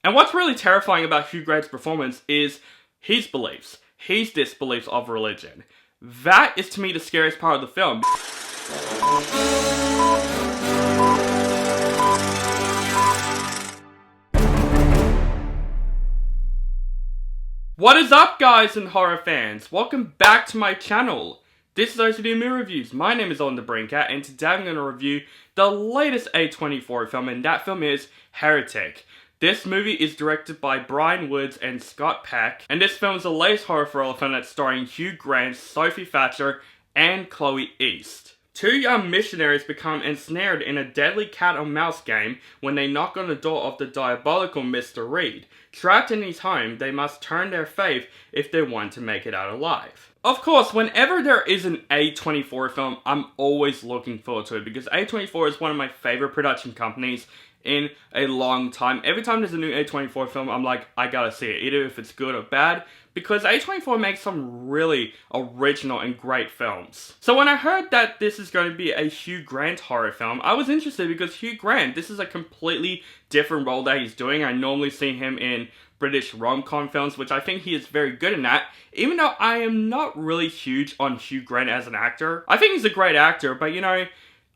And what's really terrifying about Hugh Grant's performance is his beliefs, his disbeliefs of religion. That is to me the scariest part of the film. What is up, guys and horror fans? Welcome back to my channel. This is OCD Movie Reviews. My name is On the Brinkat, and today I'm going to review the latest A24 film, and that film is Heretic. This movie is directed by Bryan and Scott Beck, and this film is the latest horror thriller film that's starring Hugh Grant, Sophie Thatcher, and Chloe East. Two young missionaries become ensnared in a deadly cat and mouse game when they knock on the door of the diabolical Mr. Reed. Trapped in his home, they must turn their faith if they want to make it out alive. Of course, whenever there is an A24 film, I'm always looking forward to it because A24 is one of my favorite production companies in a long time. Every time there's a new A24 film, I'm like, I gotta see it, either if it's good or bad, because A24 makes some really original and great films. So when I heard that this is going to be a Hugh Grant horror film, I was interested because Hugh Grant, this is a completely different role that he's doing. I normally see him in British rom-com films, which I think he is very good in that, even though I am not really huge on Hugh Grant as an actor. I think he's a great actor, but you know,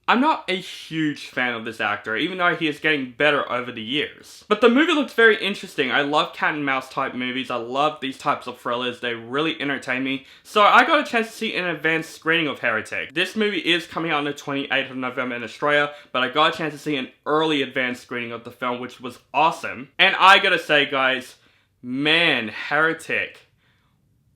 I'm not a huge fan of this actor, even though he is getting better over the years. But the movie looks very interesting. I love cat and mouse type movies. I love these types of thrillers. They really entertain me. So I got a chance to see an advanced screening of Heretic. This movie is coming out on the 28th of November in Australia, but I got a chance to see an early advanced screening of the film, which was awesome. And I gotta say, guys, man, Heretic.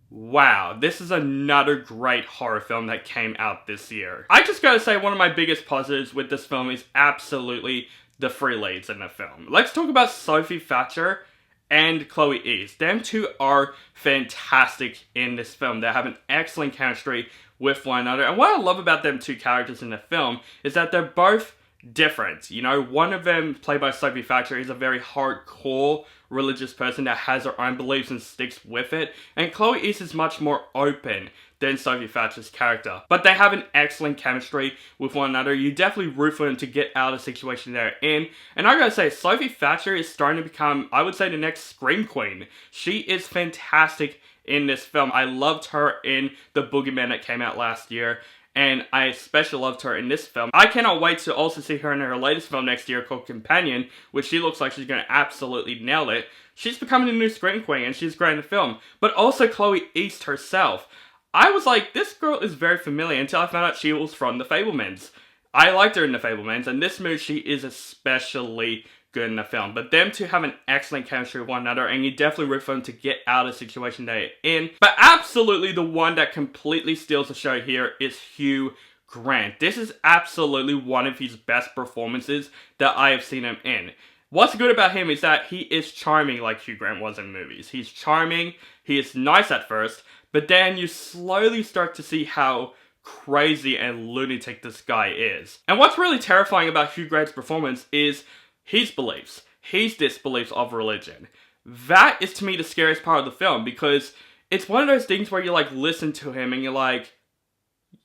Wow, this is another great horror film that came out this year. I just gotta say, one of my biggest positives with this film is absolutely the three leads in the film. Let's talk about Sophie Thatcher and Chloe East. Them two are fantastic in this film. They have an excellent chemistry with one another. And what I love about them two characters in the film is that they're both different. You know, one of them, played by Sophie Thatcher, is a very hardcore religious person that has her own beliefs and sticks with it, and Chloe East is much more open than Sophie Thatcher's character. But they have an excellent chemistry with one another. You definitely root for them to get out of the situation they're in, and I gotta say, Sophie Thatcher is starting to become, I would say, the next Scream Queen. She is fantastic in this film. I loved her in The Boogeyman that came out last year, and I especially loved her in this film. I cannot wait to also see her in her latest film next year called Companion, which she looks like she's going to absolutely nail it. She's becoming the new Scream Queen, and she's great in the film. But also Chloe East herself. I was like, this girl is very familiar until I found out she was from The Fabelmans. I liked her in The Fabelmans, and this movie she is especially good in the film. But them two have an excellent chemistry with one another, and you definitely root for them to get out of the situation they're in. But absolutely the one that completely steals the show here is Hugh Grant. This is absolutely one of his best performances that I have seen him in. What's good about him is that he is charming like Hugh Grant was in movies. He's charming, he is nice at first, but then you slowly start to see how crazy and lunatic this guy is. And what's really terrifying about Hugh Grant's performance is his beliefs, his disbeliefs of religion. That is to me the scariest part of the film, because it's one of those things where you like listen to him and you're like,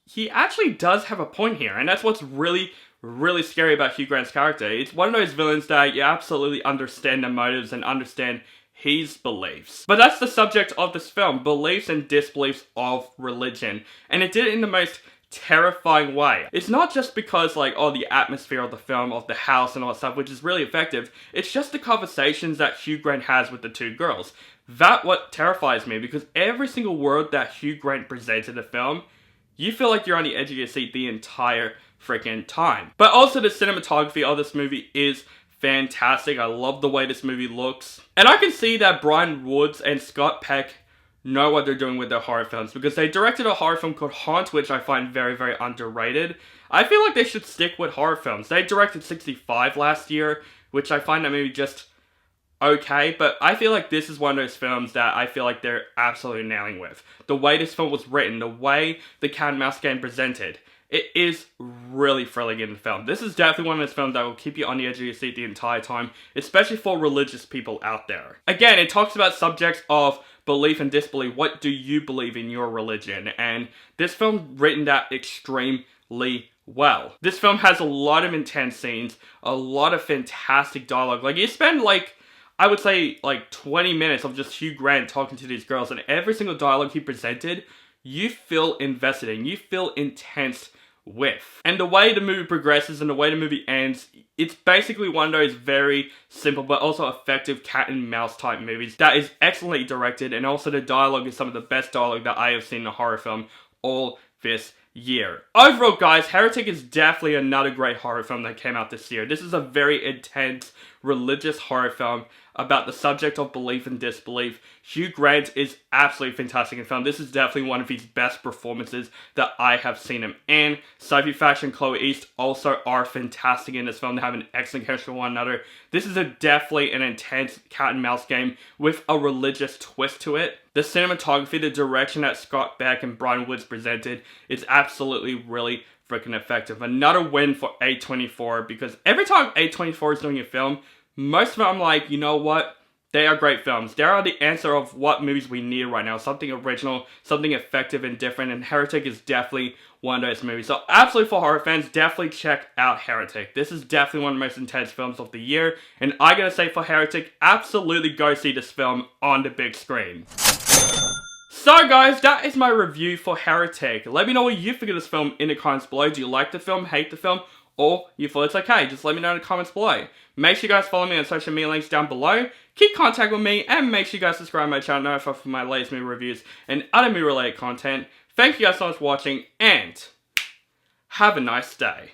he actually does have a point here. And that's what's really, really scary about Hugh Grant's character. It's one of those villains that you absolutely understand the motives and understand his beliefs. But that's the subject of this film, beliefs and disbeliefs of religion. And it did it in the most terrifying way. It's not just because like, oh, the atmosphere of the film, of the house and all that stuff, which is really effective. It's just the conversations that Hugh Grant has with the two girls. That's what terrifies me, because every single word that Hugh Grant presents in the film, you feel like you're on the edge of your seat the entire freaking time. But also the cinematography of this movie is fantastic. I love the way this movie looks. And I can see that Bryan and Scott Beck know what they're doing with their horror films, because they directed a horror film called Haunt, which I find very, very underrated. I feel like they should stick with horror films. They directed 65 last year, which I find that movie just okay, but I feel like this is one of those films that I feel like they're absolutely nailing with. The way this film was written, the way the cat and mouse game presented, it is really thrilling in the film. This is definitely one of those films that will keep you on the edge of your seat the entire time, especially for religious people out there. Again, it talks about subjects of belief and disbelief. What do you believe in your religion? And this film written that extremely well. This film has a lot of intense scenes, a lot of fantastic dialogue. Like, you spend like, I would say, like 20 minutes of just Hugh Grant talking to these girls, and every single dialogue he presented, you feel invested in, you feel intense with. And the way the movie progresses and the way the movie ends, it's basically one of those very simple but also effective cat and mouse type movies that is excellently directed, and also the dialogue is some of the best dialogue that I have seen in a horror film all this year. Overall, guys, Heretic is definitely another great horror film that came out this year. This is a very intense religious horror film about the subject of belief and disbelief. Hugh Grant is absolutely fantastic in the film. This is definitely one of his best performances that I have seen him in. Sophie, Thatcher, and Chloe East also are fantastic in this film. They have an excellent chemistry with one another. This is definitely an intense cat and mouse game with a religious twist to it. The cinematography, the direction that Scott Beck and Bryan presented is absolutely really freaking effective. Another win for A24, because every time A24 is doing a film, most of them I'm like, you know what? They are great films. They are the answer of what movies we need right now. Something original, something effective and different, and Heretic is definitely one of those movies. So absolutely, for horror fans, definitely check out Heretic. This is definitely one of the most intense films of the year, and I gotta say, for Heretic, absolutely go see this film on the big screen. So guys, that is my review for Heretic. Let me know what you think of this film in the comments below. Do you like the film, hate the film, or you feel it's okay? Just let me know in the comments below. Make sure you guys follow me on social media links down below. Keep contact with me, and make sure you guys subscribe to my channel, notify for my latest movie reviews and other movie related content. Thank you guys so much for watching, and have a nice day.